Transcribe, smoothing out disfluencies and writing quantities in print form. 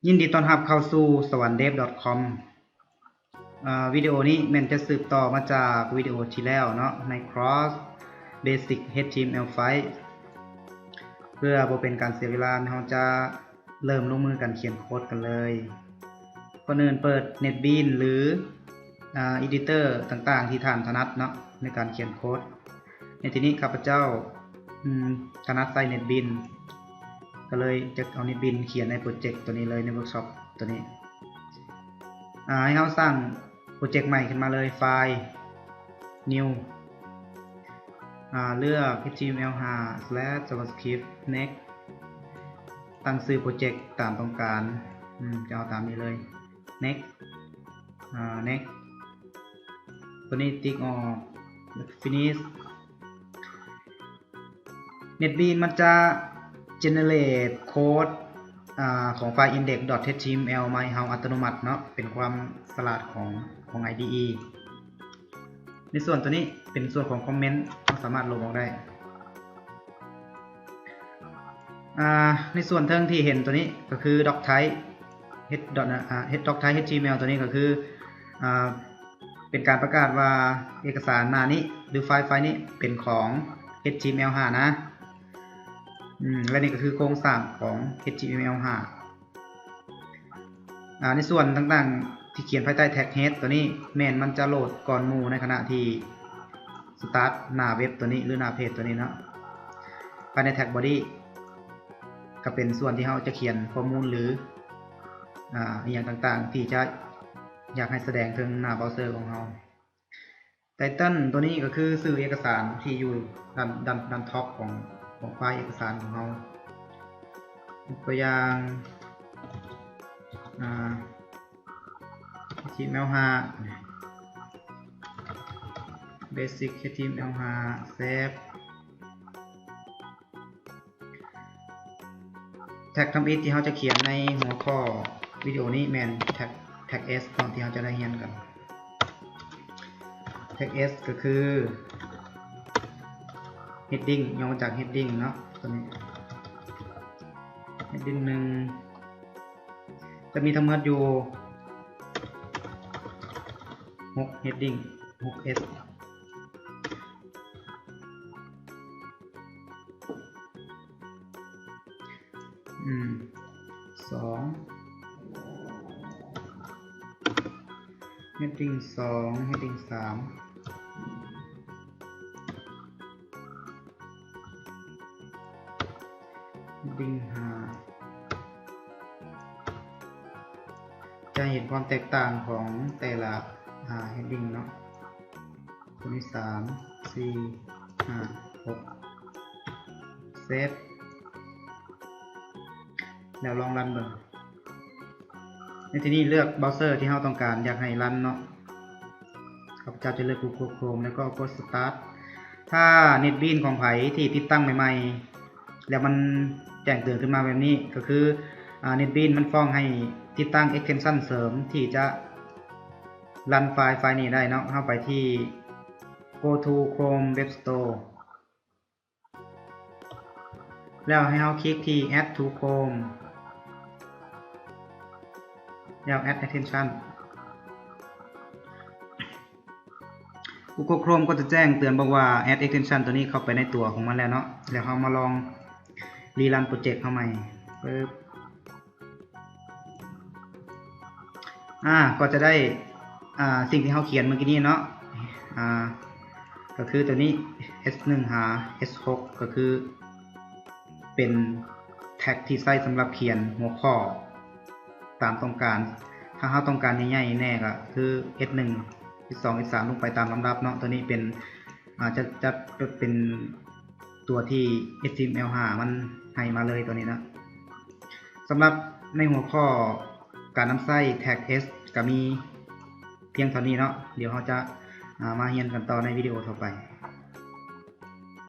ยินดีต้อนรับเข้าสู่สวรรค์ dev.com วิดีโอนี้แมันจะสืบต่อมาจากวิดีโอที่แล้วเนาะใน Cross Basic HTML5 เพื่อบ่เป็นการเสียเวลาเราจะเริ่มลงมือกันเขียนโค้ดกันเลยก่อนอื่นเปิด NetBeans หรือeditor ต่างๆที่ท่านถนัดเนาะในการเขียนโค้ดในที่นี้ข้าพเจ้าถนัดใช้ NetBeansก็เลยจะเอา NetBeans เขียนในโปรเจกต์ตัวนี้เลยในเวิร์กช็อปตัวนี้ให้เราสร้างโปรเจกต์ใหม่ขึ้นมาเลยไฟล์ New เลือก html5/javascript next ตั้งชื่อโปรเจกต์ตามต้องการจะเอาตามนี้เลย next next ตัวนี้ติ๊กออก finish NetBeans มันจะ generate โค้ดของไฟล์ index.html มาให้เราอัตโนมัติเนาะเป็นความฉลาดของ IDE ในส่วนตัวนี้เป็นส่วนของคอมเมนต์เราสามารถลบออกได้ในส่วนเทิงที่เห็นตัวนี้ก็คือ doctype doctype html ตัวนี้ก็คือเป็นการประกาศว่าเอกสารหน้านี้หรือไฟล์นี้เป็นของ html5 นะและนี่ก็คือโครงสร้างของ html5 ในส่วนต่างๆที่เขียนภายใต้แท็ก head ตัวนี้แม่นมันจะโหลดก่อนหมู่ในขณะที่ start หน้าเว็บตัวนี้หรือหน้าเพจตัวนี้เนาะภายในแท็ก body ก็เป็นส่วนที่เราจะเขียนข้อมูลหรืออย่างต่างๆที่จะอยากให้แสดงถึงหน้าเบราว์เซอร์ของเรา title ตัวนี้ก็คือสื่อเอกสารที่อยู่ด้านท็อปของไฟล์เอกสารของเราตัวอย่าง HTML5 Basic HTML5 Save แท็กทำอิฐที่เราจะเขียนในหัวข้อวิดีโอนี้แมนแท็ก S ตอนที่เราจะได้เรียนกันแท็ก S ก็คือ heading ย่อมาจาก heading เนาะตัวนี้ heading หนึ่งจะมีทั้งหมดอยู่6 heading 6 S heading 2 heading 3 heading 5จะเห็นความแตกต่างของแต่ละ heading เนาะตัวนี้3 4 5 6 เซฟแล้วลองรันเบิ่งในที่นี้เลือกเบราว์เซอร์ที่เราต้องการอยากให้รันเนาะข้าพเจ้าจะเลือก Google Chrome แล้วก็กด Start ถ้า NetBeans ของไผที่ติดตั้งใหม่ๆแล้วมันแจ้งเตือนขึ้นมาแบบนี้ก็คือNetBeans มันฟ้องให้ติดตั้ง extension เสริมที่จะรันไฟล์นี้ได้เนาะเข้าไปที่ Go to Chrome Web Store แล้วให้เราคลิกที่ Add to Chrome แล้ว Add Extension Google Chrome ก็จะแจ้งเตือนบอกว่า Add Extension ตัวนี้เข้าไปในตัวของมันแล้วเนาะแล้วเรามาลองรีรันโปรเจกต์เข้าใหม่ก็จะได้สิ่งที่เราเขียนเมื่อกี้นี้เนาะก็คือตัวนี้ S1 หา S6 ก็คือเป็นแท็กที่ใช้สำหรับเขียนหัวข้อตามต้องการถ้าเราต้องการใหญ่ๆแน่ก็คือ S1 S2 S3 ลงไปตามลำดับเนาะตัวนี้เป็นจะเป็นตัวที่ HTML5 มันให้มาเลยตัวนี้นะสำหรับในหัวข้อการนำใช้แท็ก S ก็มีเพียงเท่านี้เนาะเดี๋ยวเราจะมาเรียนกันต่อในวิดีโอต่อไป